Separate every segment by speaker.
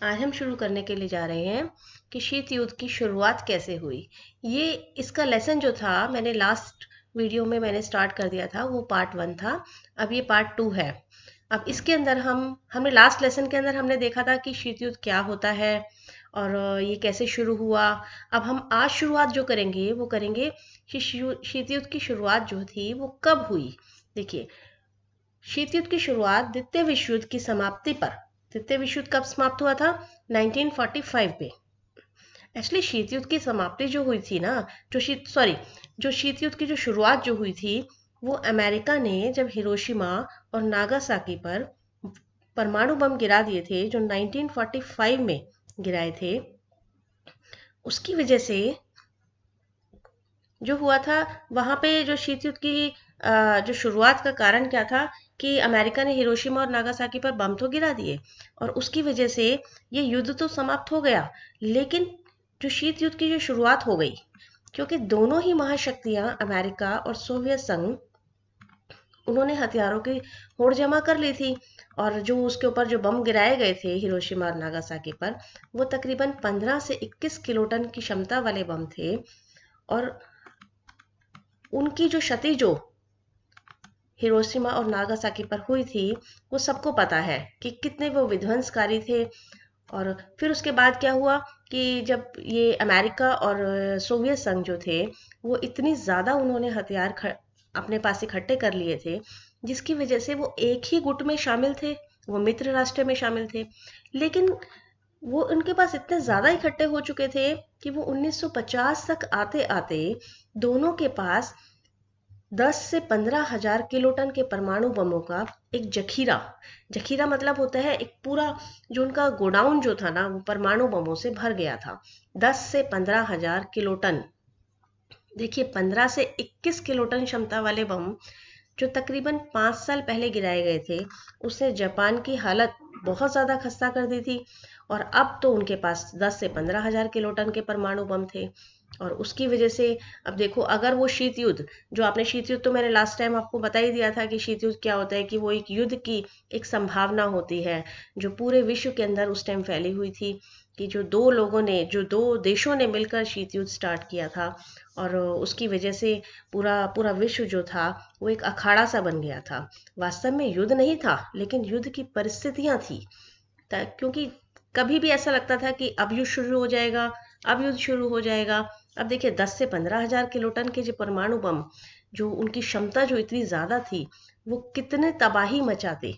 Speaker 1: आज हम शुरू करने के लिए जा रहे हैं कि शीत युद्ध की शुरुआत कैसे हुई। ये इसका लेसन जो था, मैंने लास्ट वीडियो में मैंने स्टार्ट कर दिया था, वो पार्ट 1 था। अब ये पार्ट 2 है। अब इसके अंदर हमने लास्ट लेसन के अंदर हमने देखा था कि शीत युद्ध क्या होता है और ये कैसे शुरू हुआ। अब हम आज शुरुआत जो करेंगे वो करेंगे कि शीत युद्ध की शुरुआत जो थी वो कब हुई। देखिए, शीत युद्ध की शुरुआत द्वितीय विश्व युद्ध की समाप्ति पर। द्वितीय विश्व युद्ध कब समाप्त हुआ था? 1945 में। एक्चुअली शीत युद्ध की समाप्ति जो हुई थी ना, जो शीत युद्ध की जो शुरुआत जो हुई थी, वो अमेरिका ने जब हिरोशिमा और नागासाकी पर परमाणु बम गिरा दिए थे, जो 1945 में गिराए थे, उसकी वजह से जो हुआ था वहां पे जो शीत युद्ध की जो शुरुआत का कारण क्या था कि अमेरिका ने हिरोशिमा और नागासाकी पर बम तो गिरा दिए और उसकी वजह से ये युद्ध तो समाप्त हो गया, लेकिन जो शीत युद्ध की जो शुरुआत हो गई, क्योंकि दोनों ही महाशक्तियां अमेरिका और सोवियत संघ, उन्होंने हथियारों की होड़ जमा कर ली थी। और जो उसके ऊपर जो बम गिराए गए थे हिरोशिमा और नागासाकी पर, वो तकरीबन 15 से 21 किलोटन की क्षमता वाले बम थे। और उनकी जो क्षति जो हिरोशिमा और नागासाकी पर हुई थी, वो सबको पता है कि कितने वो विध्वंसकारी थे। और फिर उसके बाद क्या हुआ कि जब ये अमेरिका और सोवियत संघ जो थे, वो इतनी ज़्यादा उन्होंने हथियार अपने पास इकट्ठे कर लिए थे, जिसकी वजह से वो एक ही गुट में शामिल थे, वो मित्र राष्ट्र में शामिल थे। लेकिन वो उनके पास इतने ज़्यादा इकट्ठे हो चुके थे कि वो 1950 तक आते आते दोनों के पास 10 से 15,000 किलोटन के परमाणु बमों का एक जखीरा, जखीरा मतलब होता है एक पूरा, जो उनका गोडाउन जो था ना, वो परमाणु बमों से भर गया था। 10 से 15,000 किलोटन। देखिए, 15 से 21 किलोटन क्षमता वाले बम जो तकरीबन 5 साल पहले गिराए गए थे, उसने जापान की हालत बहुत ज़्यादा खस्ता कर दी थी। और अब तो उनके पास 10 से 15,000 किलोटन के परमाणु बम थे। और उसकी वजह से अब देखो, अगर वो शीत युद्ध, जो आपने शीत युद्ध तो मैंने लास्ट टाइम आपको बता ही दिया था कि शीत युद्ध क्या होता है, कि वो एक युद्ध की एक संभावना होती है जो पूरे विश्व के अंदर उस टाइम फैली हुई थी, कि जो दो देशों ने मिलकर शीत युद्ध स्टार्ट किया था। और उसकी वजह से पूरा पूरा विश्व जो था वो एक अखाड़ा सा बन गया था। वास्तव में युद्ध नहीं था, लेकिन युद्ध की परिस्थितियां थी। क्योंकि कभी भी ऐसा लगता था कि अब युद्ध शुरू हो जाएगा, अब युद्ध शुरू हो जाएगा। अब देखिए, 10 से 15,000 किलोटन के जो परमाणु बम, जो उनकी क्षमता जो इतनी ज्यादा थी, वो कितने तबाही मचाते।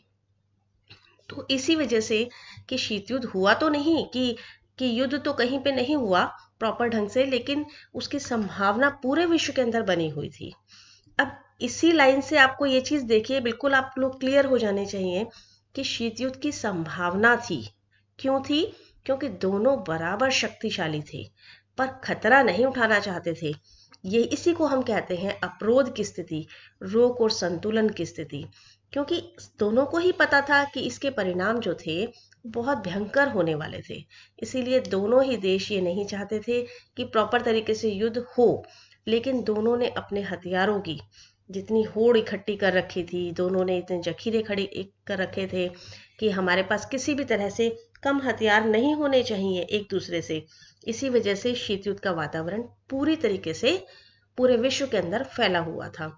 Speaker 1: तो इसी वजह से कि शीत युद्ध हुआ तो नहीं, कि युद्ध तो कहीं पे नहीं हुआ प्रॉपर ढंग से, लेकिन उसकी संभावना पूरे विश्व के अंदर बनी हुई थी। अब इसी लाइन से आपको ये चीज देखिए, बिल्कुल आप लोग क्लियर हो जाने चाहिए कि शीत युद्ध की संभावना थी। क्यों थी? क्योंकि दोनों बराबर शक्तिशाली थे, पर खतरा नहीं उठाना चाहते थे। ये इसी को हम कहते हैं अवरोध की स्थिति, रोक और संतुलन की स्थिति। क्योंकि दोनों को ही पता था कि इसके परिणाम जो थे बहुत भयंकर होने वाले थे। इसीलिए दोनों ही देश ये नहीं चाहते थे कि प्रॉपर तरीके से युद्ध हो। लेकिन दोनों ने अपने हथियारों की जितनी होड़ इकट्ठी कर रखी थी, दोनों ने इतने जखीरे खड़े कर रखे थे कि हमारे पास किसी भी तरह से कम हथियार नहीं होने चाहिए एक दूसरे से। इसी वजह से शीत युद्ध का वातावरण पूरी तरीके से पूरे विश्व के अंदर फैला हुआ था।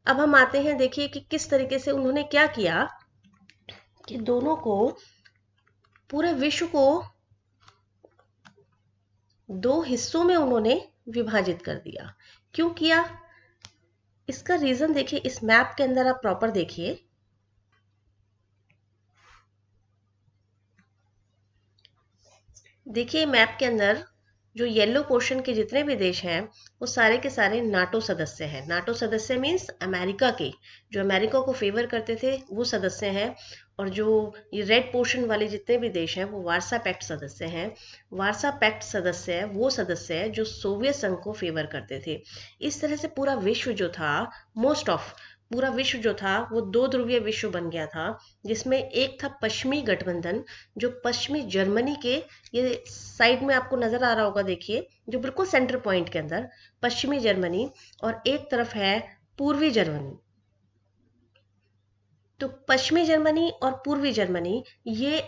Speaker 1: अब हम आते हैं, देखिए कि किस तरीके से उन्होंने क्या किया, कि दोनों को, पूरे विश्व को दो हिस्सों में उन्होंने विभाजित कर दिया। क्यों किया? इसका रीजन देखिए, इस मैप के अंदर आप प्रॉपर देखिए। देखिए मैप के अंदर जो येलो पोर्शन के जितने भी देश हैं, वो सारे के सारे नाटो सदस्य हैं। नाटो सदस्य मीन्स अमेरिका के, जो अमेरिका को फेवर करते थे वो सदस्य हैं। और जो ये रेड पोर्शन वाले जितने भी देश हैं, वो वार्सा पैक्ट सदस्य हैं। वार्सा पैक्ट सदस्य है वो सदस्य है जो सोवियत संघ को फेवर करते थे। इस तरह से पूरा विश्व जो था, मोस्ट ऑफ पूरा विश्व जो था, वो दो ध्रुवीय विश्व बन गया था, जिसमें एक था पश्चिमी गठबंधन, जो पश्चिमी जर्मनी के, ये साइड में आपको नजर आ रहा होगा, देखिए जो बिल्कुल सेंटर पॉइंट के अंदर पश्चिमी जर्मनी, और एक तरफ है पूर्वी जर्मनी। तो पश्चिमी जर्मनी और पूर्वी जर्मनी, ये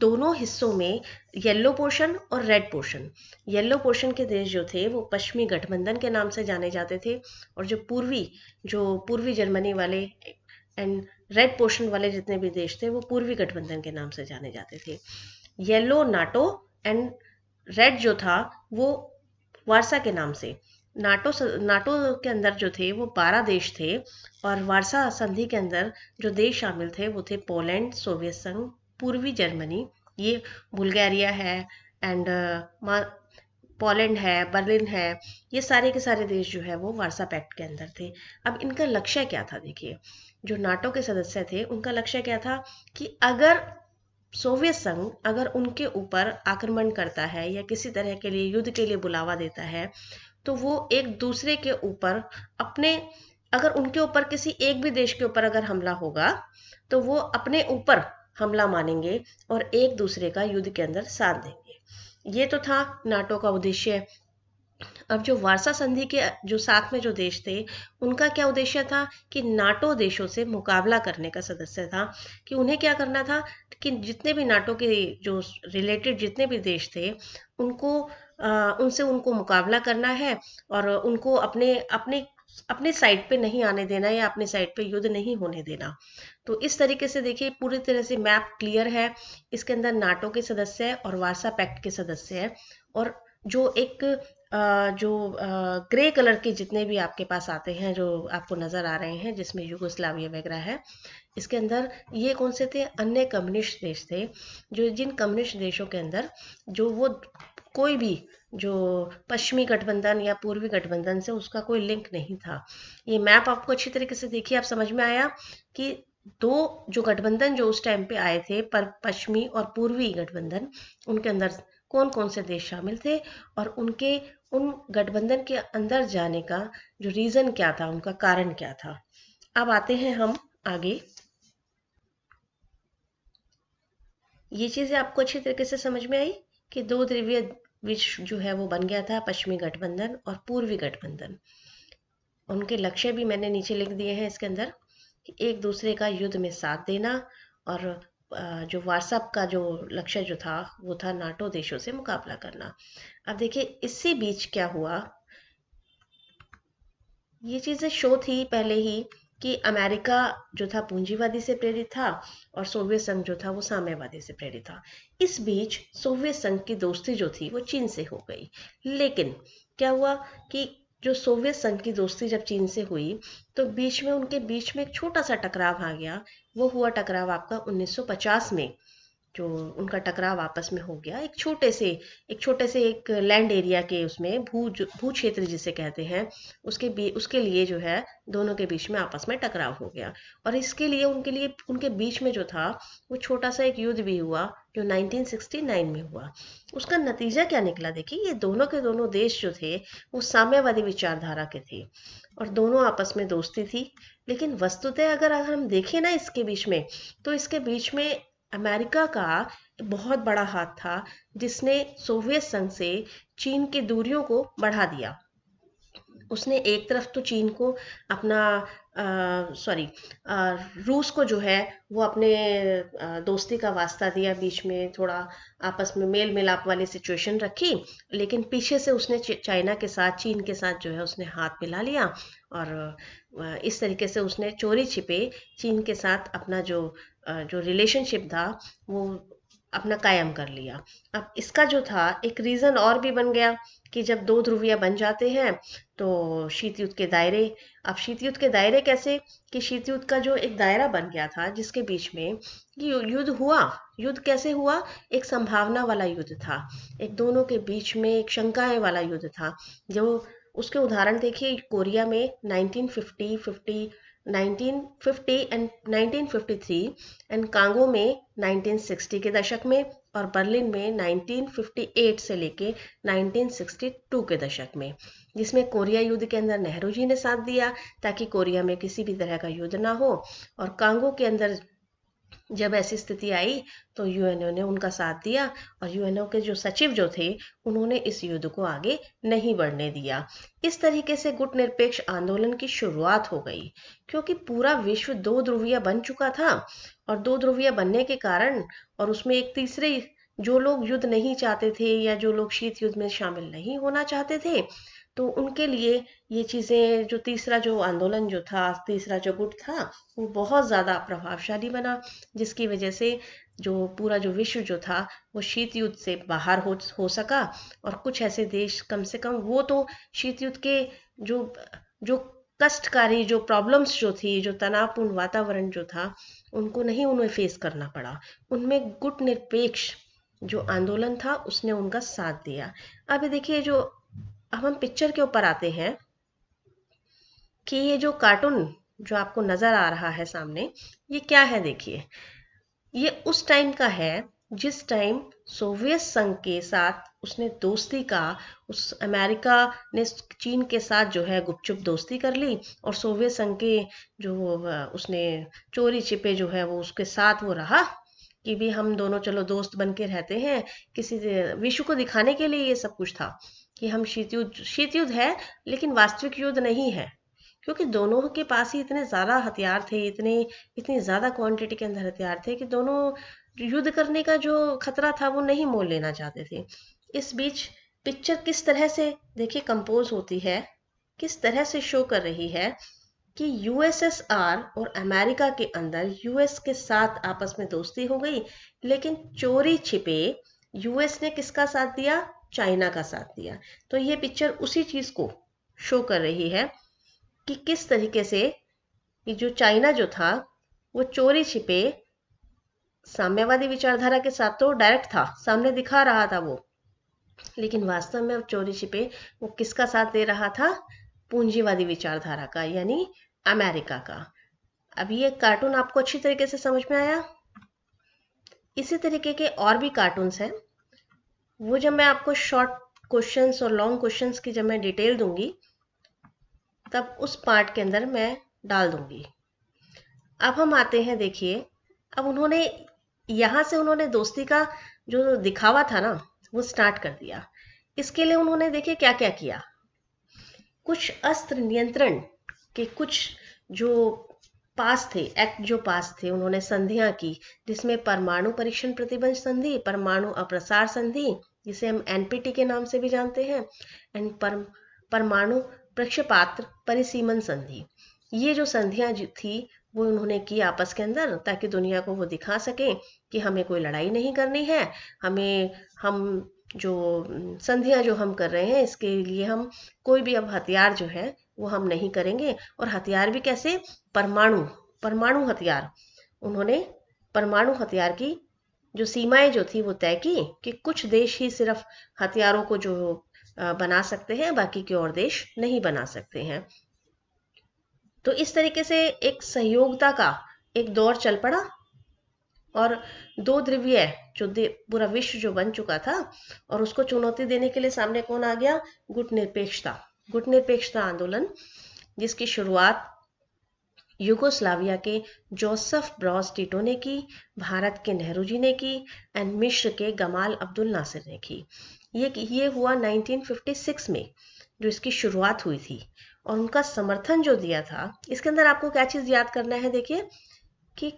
Speaker 1: दोनों हिस्सों में येलो पोर्शन और रेड पोर्शन, येलो पोर्शन के देश जो थे वो पश्चिमी गठबंधन के नाम से जाने जाते थे, और जो पूर्वी जर्मनी वाले एंड रेड पोर्शन वाले जितने भी देश थे वो पूर्वी गठबंधन के नाम से जाने जाते थे। येलो नाटो एंड रेड जो था वो वारसा के नाम से। नाटो के अंदर जो थे वो 12 देश थे, और वारसा संधि के अंदर जो देश शामिल थे वो थे पोलैंड, सोवियत संघ, पूर्वी जर्मनी, ये बुल्गारिया है, एंड पोलैंड है, बर्लिन है, ये सारे के सारे देश जो है वो वारसा पैक्ट के अंदर थे। अब इनका लक्ष्य क्या था? देखिए, जो नाटो के सदस्य थे उनका लक्ष्य क्या था कि अगर सोवियत संघ अगर उनके ऊपर आक्रमण करता है या किसी तरह के लिए युद्ध के लिए बुलावा देता है, तो वो एक दूसरे के ऊपर अपने, अगर उनके ऊपर किसी एक भी देश के ऊपर अगर हमला होगा तो वो अपने ऊपर हमला मानेंगे और एक दूसरे का युद्ध के अंदर साथ देंगे। ये तो था नाटो का उद्देश्य। अब जो वारसा संधि के जो साथ में जो देश थे उनका क्या उद्देश्य था कि नाटो देशों से मुकाबला करने का सदस्य था, कि उन्हें क्या करना था कि जितने भी नाटो के जो रिलेटेड जितने भी देश थे उनको उनसे उनको मुकाबला करना है, और उनको अपने अपने अपने साइड पे नहीं आने देना या अपने साइड पे युद्ध नहीं होने देना। तो इस तरीके से देखिए पूरी तरह से मैप क्लियर है। इसके अंदर नाटो के सदस्य है और वारसा पैक्ट के सदस्य है, और जो एक जो ग्रे कलर के जितने भी आपके पास आते हैं जो आपको नज़र आ रहे हैं जिसमें यूगोस्लाविया वगैरह है, इसके अंदर ये कौन से थे? अन्य कम्युनिस्ट देश थे, जो जिन कम्युनिस्ट देशों के अंदर जो वो कोई भी जो पश्चिमी गठबंधन या पूर्वी गठबंधन से उसका कोई लिंक नहीं था। ये मैप आपको अच्छी तरीके से देखिए, आप समझ में आया कि दो जो गठबंधन जो उस टाइम पे आए थे, पर पश्चिमी और पूर्वी गठबंधन, उनके अंदर कौन कौन से देश शामिल थे और उनके उन गठबंधन के अंदर जाने का जो रीजन क्या था, उनका कारण क्या था। अब आते हैं हम आगे। ये चीजें आपको अच्छी तरीके से समझ में आई कि दो ध्रुवीय विश्व जो है वो बन गया था, पश्चिमी गठबंधन और पूर्वी गठबंधन। उनके लक्ष्य भी मैंने नीचे लिख दिए हैं इसके अंदर, कि एक दूसरे का युद्ध में साथ देना, और जो वार्सा का जो लक्ष्य जो था वो था नाटो देशों से मुकाबला करना। अब देखिए इसी बीच क्या हुआ, ये चीजें शो थी पहले ही कि अमेरिका जो था पूंजीवादी से प्रेरित था और सोवियत संघ जो था वो साम्यवादी से प्रेरित था। इस बीच सोवियत संघ की दोस्ती जो थी वो चीन से हो गई। लेकिन क्या हुआ कि जो सोवियत संघ की दोस्ती जब चीन से हुई तो उनके बीच में एक छोटा सा टकराव आ गया। वो हुआ टकराव आपका 1950 में, जो उनका टकराव आपस में हो गया एक छोटे से एक लैंड एरिया के उसमें भू क्षेत्र जिसे कहते हैं, उसके लिए जो है दोनों के बीच में आपस में टकराव हो गया। और इसके लिए उनके बीच में जो था वो छोटा सा एक युद्ध भी हुआ जो 1969 में हुआ। उसका नतीजा क्या निकला? देखिए, ये दोनों के दोनों देश जो थे वो साम्यवादी विचारधारा के थे और दोनों आपस में दोस्ती थी। लेकिन वस्तुतः अगर हम देखें ना इसके बीच में, तो इसके बीच में अमेरिका का बहुत बड़ा हाथ था, जिसने सोवियत संघ से चीन की दूरियों को बढ़ा दिया। उसने एक तरफ तो चीन को अपना रूस को जो है वो अपने दोस्ती का वास्ता दिया, बीच में थोड़ा आपस में मेल मिलाप वाली सिचुएशन रखी, लेकिन पीछे से उसने चाइना के साथ, चीन के साथ जो है उसने हाथ मिला लिया, और इस तरीके से उसने चोरी छिपे चीन के साथ अपना जो रिलेशनशिप था वो अपना कायम कर लिया। अब इसका जो था एक रीज़न और भी बन गया कि जब दो ध्रुविया बन जाते हैं तो शीत युद्ध के दायरे। अब शीत युद्ध के दायरे कैसे? कि शीत युद्ध का जो एक दायरा बन गया था जिसके बीच में युद्ध हुआ। युद्ध कैसे हुआ? एक संभावना वाला युद्ध था, एक दोनों के बीच में एक शंकाएं वाला युद्ध था। जो उसके उदाहरण देखिए, कोरिया में 1950 एंड 1953, एंड कांगो में 1960 के दशक में, और बर्लिन में 1958 से लेके 1962 के दशक में, जिसमें कोरिया युद्ध के अंदर नेहरू जी ने साथ दिया ताकि कोरिया में किसी भी तरह का युद्ध ना हो, और कांगो के अंदर जब ऐसी स्थिति आई तो यूएनओ ने उनका साथ दिया, और यूएनओ के जो सचिव जो थे, उन्होंने इस युद्ध को आगे नहीं बढ़ने दिया। इस तरीके से गुटनिरपेक्ष आंदोलन की शुरुआत हो गई, क्योंकि पूरा विश्व दो ध्रुवीय बन चुका था, और दो ध्रुवीय बनने के कारण, और उसमें एक तीसरे, जो लोग युद्ध नहीं चाहते थे या जो लोग शीत युद्ध में शामिल नहीं होना चाहते थे, तो उनके लिए ये चीज़ें, जो तीसरा जो आंदोलन जो था, तीसरा जो गुट था, वो बहुत ज़्यादा प्रभावशाली बना, जिसकी वजह से जो पूरा जो विश्व जो था वो शीत युद्ध से बाहर हो सका। और कुछ ऐसे देश, कम से कम वो तो शीत युद्ध के जो जो कष्टकारी जो प्रॉब्लम्स जो थी, जो तनावपूर्ण वातावरण जो था, उनको नहीं उन्हें फेस करना पड़ा। उनमें गुट निरपेक्ष जो आंदोलन था उसने उनका साथ दिया। अभी देखिए, जो अब हम पिक्चर के ऊपर आते हैं, कि ये जो कार्टून जो आपको नजर आ रहा है सामने, ये क्या है देखिए। ये उस टाइम का है जिस टाइम सोवियत संघ के साथ उसने दोस्ती का, उस अमेरिका ने चीन के साथ जो है गुपचुप दोस्ती कर ली, और सोवियत संघ के जो उसने चोरी छिपे जो है वो उसके साथ वो रहा, कि भी हम दोनों चलो दोस्त बन के रहते हैं। किसी विश्व को दिखाने के लिए ये सब कुछ था, कि हम शीत युद्ध है, लेकिन वास्तविक युद्ध नहीं है, क्योंकि दोनों के पास ही इतने ज़्यादा हथियार थे, इतनी ज़्यादा क्वांटिटी के अंदर हथियार थे, कि दोनों युद्ध करने का जो खतरा था वो नहीं मोल लेना चाहते थे। इस बीच पिक्चर किस तरह से देखिए कंपोज होती है, किस तरह से शो कर रही है, कि यूएसएसआर और अमेरिका के अंदर यूएस के साथ आपस में दोस्ती हो गई, लेकिन चोरी छिपे यूएस ने किसका साथ दिया? चाइना का साथ दिया। तो ये पिक्चर उसी चीज को शो कर रही है, कि किस तरीके से ये जो चाइना जो था वो चोरी छिपे साम्यवादी विचारधारा के साथ तो डायरेक्ट था, सामने दिखा रहा था वो, लेकिन वास्तव में अब चोरी छिपे वो किसका साथ दे रहा था? पूंजीवादी विचारधारा का, यानी अमेरिका का। अब ये कार्टून आपको अच्छी तरीके से समझ में आया? इसी तरीके के और भी कार्टून्स हैं, वो जब मैं आपको शॉर्ट क्वेश्चंस और लॉन्ग क्वेश्चंस की जब मैं डिटेल दूंगी, तब उस पार्ट के अंदर मैं डाल दूंगी। अब हम आते हैं, देखिए, अब उन्होंने यहाँ से उन्होंने दोस्ती का जो दिखावा था ना, वो स्टार्ट कर दिया। इसके लिए उन्होंने देखिए क्या क्या किया। कुछ अस्त्र नियंत्रण के कुछ जो पास थे, एक्ट जो पास थे, उन्होंने संधियां की, जिसमें परमाणु परीक्षण प्रतिबंध संधि, परमाणु अप्रसार संधि, जिसे हम एनपीटी के नाम से भी जानते हैं, एंड परमाणु प्रक्षेपात्र परिसीमन संधि। ये जो संधियां थी वो उन्होंने की आपस के अंदर, ताकि दुनिया को वो दिखा सके कि हमें कोई लड़ाई नहीं करनी है, हमें हम जो संधियां जो हम कर रहे हैं, इसके लिए हम कोई भी अब हथियार जो है वो हम नहीं करेंगे। और हथियार भी कैसे? परमाणु परमाणु हथियार। उन्होंने परमाणु हथियार की जो सीमाएं जो थी वो तय की, कि कुछ देश ही सिर्फ हथियारों को जो बना सकते हैं, बाकी के और देश नहीं बना सकते हैं। तो इस तरीके से एक सहयोगिता का एक दौर चल पड़ा, और दो ध्रुवीय जो पूरा विश्व जो बन चुका था, और उसको चुनौती देने के लिए सामने कौन आ गया? गुटनिरपेक्षता। गुटनिरपेक्षता आंदोलन, जिसकी शुरुआत यूगोस्लाविया के जोसेफ ब्रॉस टिटो ने की, भारत के नेहरू जी ने की, एंड मिस्र के गमाल अब्दुल नासिर ने की। ये हुआ 1956 में जो इसकी शुरुआत हुई थी। और उनका समर्थन जो दिया था, इसके अंदर आपको क्या चीज याद करना है, देखिए, कि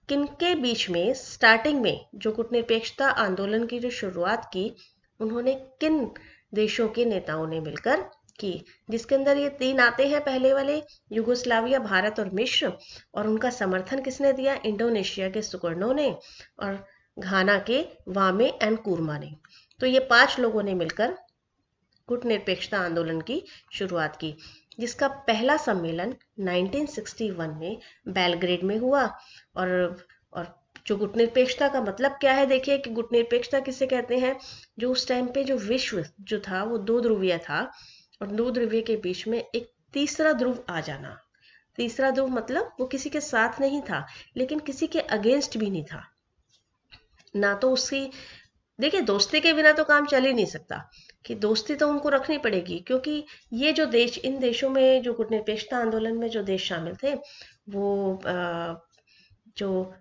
Speaker 1: किनके बीच में स्टार्टिंग में जो गुटनिरपेक्षता आंदोलन की जो शुरुआत की, उन्होंने किन देशों के नेताओं ने मिलकर की, जिसके अंदर ये तीन आते हैं, पहले वाले युगोस्लाविया, भारत और मिस्र। और उनका समर्थन किसने दिया? इंडोनेशिया के सुकर्णो ने, और घाना के वामे एंड कुरमा ने। तो ये पांच लोगों ने मिलकर गुटनिरपेक्षता आंदोलन की शुरुआत की, जिसका पहला सम्मेलन 1961 में बेलग्रेड में हुआ। और और जो गुटनिरपेक्षता का मतलब क्या है, देखिए, कि गुटनिरपेक्षता किसे कहते हैं? जो उस टाइम पे जो विश्व जो था वो दो ध्रुवीय था, और दो ध्रुवीय के बीच में एक तीसरा ध्रुव आ जाना। तीसरा ध्रुव मतलब वो किसी के साथ नहीं था, लेकिन किसी के अगेंस्ट भी नहीं था ना। तो उसकी, देखिए, दोस्ती के बिना तो काम चल ही नहीं सकता, कि दोस्ती तो उनको रखनी पड़ेगी, क्योंकि ये जो देश, इन देशों में जो गुटनिरपेक्षता आंदोलन में जो देश शामिल थे, वो जो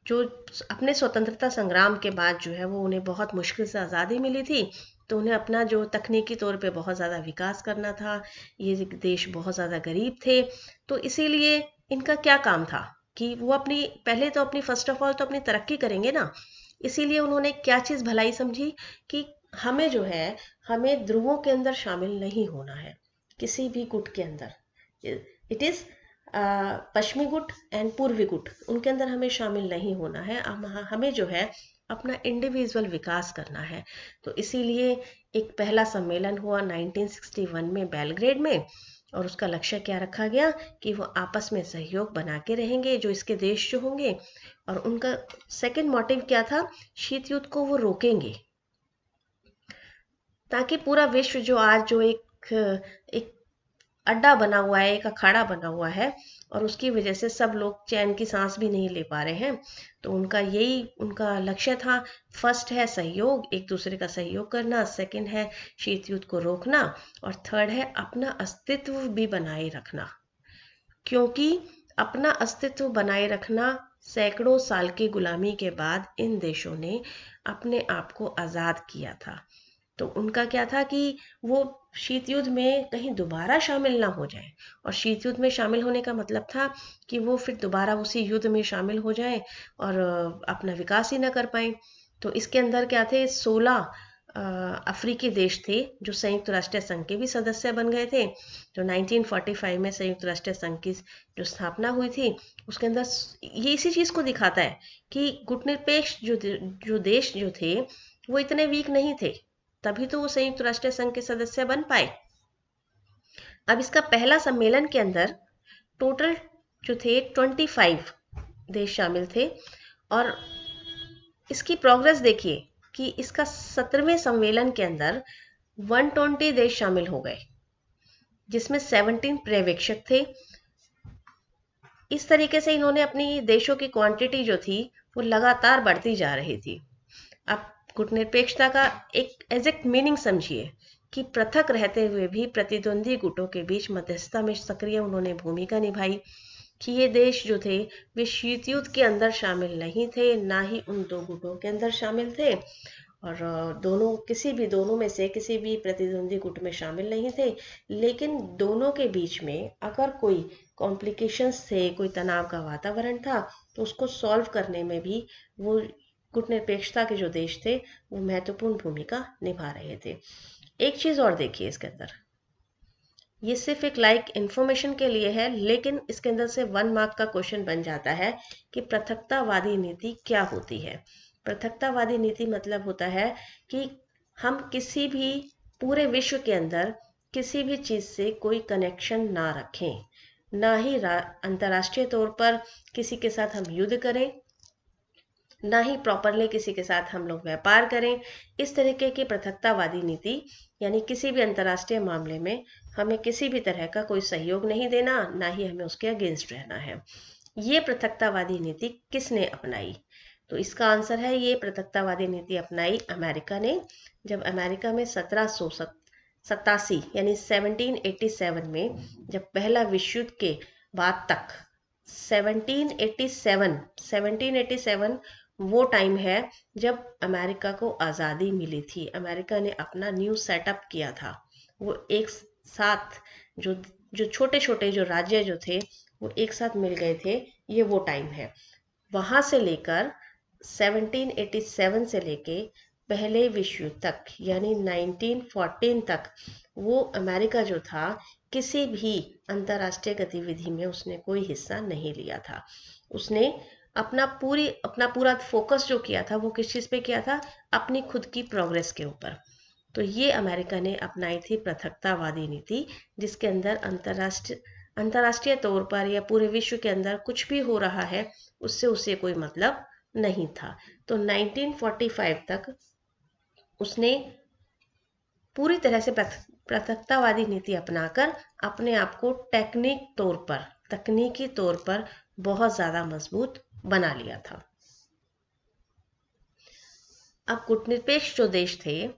Speaker 1: जो अपने स्वतंत्रता संग्राम के बाद जो है वो उन्हें बहुत मुश्किल से आज़ादी मिली थी, तो उन्हें अपना जो तकनीकी तौर पे बहुत ज़्यादा विकास करना था। ये देश बहुत ज़्यादा गरीब थे, तो इसीलिए इनका क्या काम था कि वो अपनी पहले तो अपनी फर्स्ट ऑफ ऑल तो अपनी तरक्की करेंगे ना। इसीलिए उन्होंने क्या चीज़ भलाई समझी कि हमें जो है, हमें ध्रुवों के अंदर शामिल नहीं होना है, किसी भी गुट के अंदर। इट इज़ पश्चिमी गुट एंड पूर्वी गुट, उनके अंदर हमें शामिल नहीं होना है। हमें जो है अपना इंडिविजुअल विकास करना है। तो इसीलिए एक पहला सम्मेलन हुआ 1961 में बेलग्रेड में, और उसका लक्ष्य क्या रखा गया कि वो आपस में सहयोग बना के रहेंगे, जो इसके देश जो होंगे। और उनका सेकंड मोटिव क्या था, शीत युद्ध को वो रोकेंगे, ताकि पूरा विश्व जो आज जो एक अड्डा बना हुआ है, एक अखाड़ा बना हुआ है, और उसकी वजह से सब लोग चैन की सांस भी नहीं ले पा रहे हैं। तो उनका यही उनका लक्ष्य था। फर्स्ट है सहयोग, एक दूसरे का सहयोग करना, सेकंड है शीत युद्ध को रोकना, और थर्ड है अपना अस्तित्व भी बनाए रखना। क्योंकि अपना अस्तित्व बनाए रखना, सैकड़ों साल की गुलामी के बाद इन देशों ने अपने आप को आज़ाद किया था। तो उनका क्या था कि वो शीत युद्ध में कहीं दोबारा शामिल ना हो जाए। और शीत युद्ध में शामिल होने का मतलब था कि वो फिर दोबारा उसी युद्ध में शामिल हो जाए और अपना विकास ही ना कर पाए। तो इसके अंदर क्या थे, 16 अफ्रीकी देश थे जो संयुक्त राष्ट्र संघ के भी सदस्य बन गए थे। जो 1945 में संयुक्त राष्ट्र संघ की जो स्थापना हुई थी, उसके अंदर ये इसी चीज़ को दिखाता है कि गुटनिरपेक्ष जो देश जो थे वो इतने वीक नहीं थे, तभी तो वो संयुक्त राष्ट्र संघ के सदस्य बन पाए। अब इसका पहला सम्मेलन के अंदर टोटल जो थे 25 देश शामिल थे। और इसकी प्रोग्रेस देखिए कि इसका 17वें सम्मेलन के अंदर 120 देश शामिल हो गए, जिसमें 17 पर्यवेक्षक थे। इस तरीके से इन्होंने अपनी देशों की क्वांटिटी जो थी वो लगातार बढ़ती जा रही थी। अब गुटनिरपेक्षता का एक एग्जैक्ट मीनिंग समझिए कि पृथक रहते हुए भी प्रतिद्वंदी गुटों के बीच मध्यस्थता में सक्रिय उन्होंने भूमिका निभाई। कि ये देश जो थे वे शीत युद्ध के अंदर शामिल नहीं थे, ना ही उन दो गुटों के अंदर शामिल थे, और दोनों में से किसी भी प्रतिद्वंदी गुट में शामिल नहीं थे। लेकिन दोनों के बीच में अगर कोई कॉम्प्लिकेशंस थे, कोई तनाव का वातावरण था, तो उसको सॉल्व करने में भी वो गुटनिरपेक्षता के जो देश थे वो महत्वपूर्ण भूमिका निभा रहे थे। एक चीज और देखिए इसके अंदर, ये सिर्फ एक लाइक इंफॉर्मेशन के लिए है, लेकिन इसके अंदर से 1 मार्क का क्वेश्चन बन जाता है कि पृथकतावादी नीति क्या होती है। पृथकतावादी नीति मतलब होता है कि हम किसी भी पूरे विश्व के अंदर किसी भी चीज से कोई कनेक्शन ना रखें, ना ही अंतर्राष्ट्रीय तौर पर किसी के साथ हम युद्ध करें, ना ही प्रॉपरली किसी के साथ हम लोग व्यापार करें। इस तरीके की पृथकतावादी नीति, यानी किसी भी अंतर्राष्ट्रीय मामले में हमें किसी भी तरह का कोई सहयोग नहीं देना, ना ही हमें उसके अगेंस्ट रहना है। ये पृथकतावादी नीति किसने अपनाई? तो इसका आंसर है, ये पृथकतावादी नीति अपनाई अमेरिका ने। जब अमेरिका में 1787 यानी 1787 में, जब पहला विश्व युद्ध के बाद तक 1787 वो टाइम है जब अमेरिका को आज़ादी मिली थी। अमेरिका ने अपना न्यू सेटअप किया था। वो एक साथ जो जो छोटे छोटे जो राज्य जो थे वो एक साथ मिल गए थे, ये वो टाइम है। वहां से लेकर 1787 से लेके पहले विश्व युद्ध तक यानी 1914 तक वो अमेरिका जो था किसी भी अंतर्राष्ट्रीय गतिविधि में उसने कोई हिस्सा नहीं लिया था। उसने अपना पूरा फोकस जो किया था वो किस चीज़ पे किया था, अपनी खुद की प्रोग्रेस के ऊपर। तो ये अमेरिका ने अपनाई थी पृथकतावादी नीति, जिसके अंदर अंतर्राष्ट्रीय तौर पर या पूरे विश्व के अंदर कुछ भी हो रहा है उससे उसे कोई मतलब नहीं था। तो 1945 तक उसने पूरी तरह से पृथकतावादी नीति अपनाकर अपने आप को तकनीकी तौर पर बहुत ज्यादा मजबूत बना लिया था। अब गुटनिरपेक्ष जो देश थे,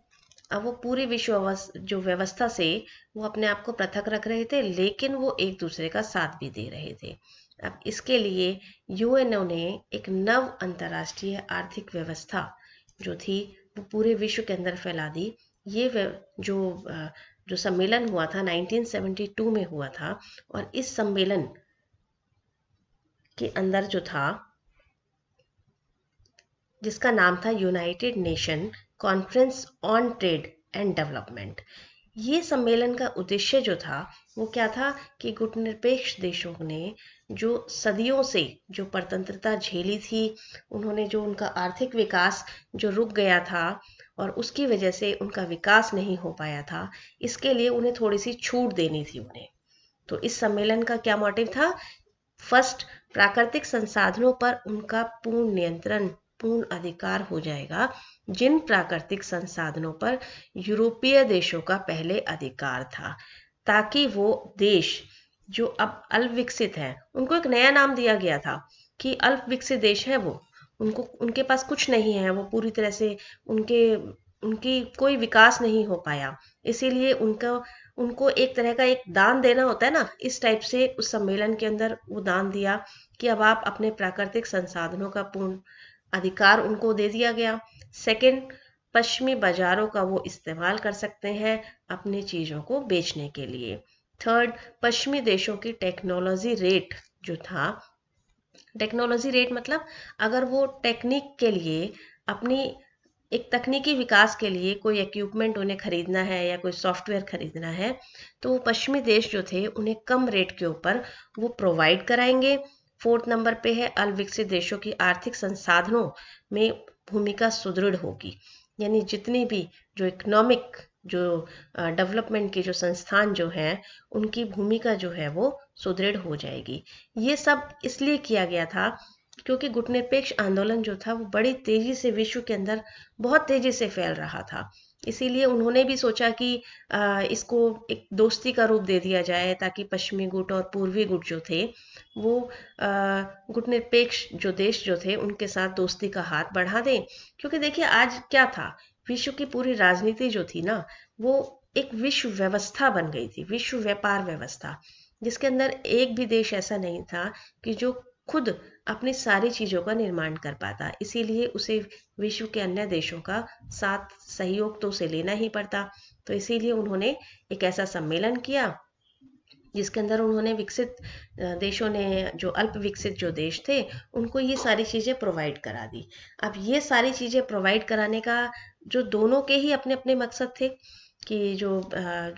Speaker 1: अब वो पूरी विश्व जो व्यवस्था से वो अपने आप को पृथक रख रहे थे, लेकिन वो एक दूसरे का साथ भी दे रहे थे। अब इसके लिए यूएनओ ने एक नव अंतर्राष्ट्रीय आर्थिक व्यवस्था जो थी वो पूरे विश्व के अंदर फैला दी। ये जो जो सम्मेलन हुआ था 1972 में हुआ था, और इस सम्मेलन के अंदर जो था, जिसका नाम था United nation conference on trade and development. ये सम्मेलन का उद्देश्य जो था वो क्या था कि गुटनिरपेक्ष देशों ने जो सदियों से जो परतंत्रता झेली थी, उन्होंने जो उनका आर्थिक विकास जो रुक गया था और उसकी वजह से उनका विकास नहीं हो पाया था, इसके लिए उन्हें थोड़ी सी छूट देनी थी उन्हें। तो इस सम्मेलन का क्या मोटिव था? फर्स्ट, प्राकृतिक संसाधनों पर उनका पूर्ण नियंत्रण, पूर्ण अधिकार हो जाएगा, जिन प्राकृतिक संसाधनों पर यूरोपीय देशों का पहले अधिकार था, ताकि वो देश जो अब अल्प विकसित है, उनको एक नया नाम दिया गया था कि अल्प विकसित देश है वो, उनको उनके पास कुछ नहीं है, वो पूरी तरह से उनके उनकी कोई विकास नहीं हो पाया, इसीलिए उनका उनको एक तरह का एक दान देना होता है ना, इस टाइप से उस सम्मेलन के अंदर वो दान दिया कि अब आप अपने प्राकृतिक संसाधनों का पूर्ण अधिकार उनको दे दिया गया। सेकंड, पश्चिमी बाजारों का वो इस्तेमाल कर सकते हैं अपनी चीज़ों को बेचने के लिए। थर्ड, पश्चिमी देशों की टेक्नोलॉजी रेट जो था, टेक्नोलॉजी रेट मतलब अगर वो टेक्निक के लिए अपनी एक तकनीकी विकास के लिए कोई इक्विपमेंट उन्हें खरीदना है या कोई सॉफ्टवेयर खरीदना है, तो वो पश्चिमी देश जो थे उन्हें कम रेट के ऊपर वो प्रोवाइड कराएंगे। फोर्थ नंबर पे है अविकसित देशों की आर्थिक संसाधनों में भूमिका सुदृढ़ होगी, यानी जितनी भी जो इकोनॉमिक जो डेवलपमेंट के जो संस्थान जो हैं, उनकी भूमिका जो है वो सुदृढ़ हो जाएगी। ये सब इसलिए किया गया था क्योंकि गुटनिरपेक्ष आंदोलन जो था वो बड़ी तेजी से विश्व के अंदर बहुत तेजी से फैल रहा था। इसीलिए उन्होंने भी सोचा कि इसको एक दोस्ती का रूप दे दिया जाए, ताकि पश्चिमी गुट और पूर्वी गुट जो थे वो गुटनिरपेक्ष जो देश जो थे उनके साथ दोस्ती का हाथ बढ़ा दें। क्योंकि देखिए आज क्या था, विश्व की पूरी राजनीति जो थी ना, वो एक विश्व व्यवस्था बन गई थी, विश्व व्यापार व्यवस्था, जिसके अंदर एक भी देश ऐसा नहीं था कि जो खुद अपनी सारी चीज़ों का निर्माण कर पाता। इसीलिए उसे विश्व के अन्य देशों का साथ सहयोग तो उसे लेना ही पड़ता। तो इसीलिए उन्होंने एक ऐसा सम्मेलन किया जिसके अंदर उन्होंने विकसित देशों ने, जो अल्प विकसित जो देश थे, उनको ये सारी चीज़ें प्रोवाइड करा दी। अब ये सारी चीज़ें प्रोवाइड कराने का जो दोनों के ही अपने अपने मकसद थे कि जो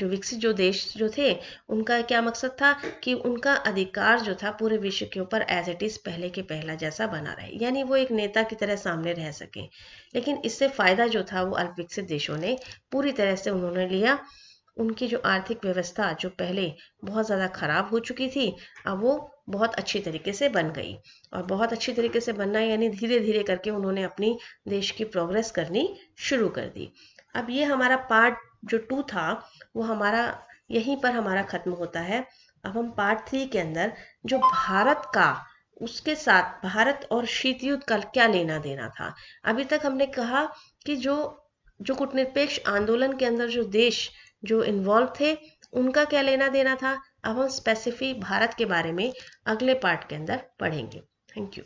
Speaker 1: विकसित जो देश जो थे, उनका क्या मकसद था कि उनका अधिकार जो था पूरे विश्व के ऊपर एज इट इज़ पहले के पहला जैसा बना रहे, यानी वो एक नेता की तरह सामने रह सके। लेकिन इससे फ़ायदा जो था वो अल्प विकसित देशों ने पूरी तरह से उन्होंने लिया। उनकी जो आर्थिक व्यवस्था जो पहले बहुत ज़्यादा ख़राब हो चुकी थी, अब वो बहुत अच्छी तरीके से बन गई। और बहुत अच्छी तरीके से बनना यानी धीरे धीरे करके उन्होंने अपनी देश की प्रोग्रेस करनी शुरू कर दी। अब ये हमारा पार्ट जो 2 था वो हमारा यहीं पर हमारा ख़त्म होता है। अब हम पार्ट 3 के अंदर जो भारत का, उसके साथ भारत और शीत युद्ध का क्या लेना देना था। अभी तक हमने कहा कि जो जो कूटनिरपेक्ष आंदोलन के अंदर जो देश जो इन्वॉल्व थे, उनका क्या लेना देना था। अब हम स्पेसिफिक भारत के बारे में अगले पार्ट के अंदर पढ़ेंगे। Thank you.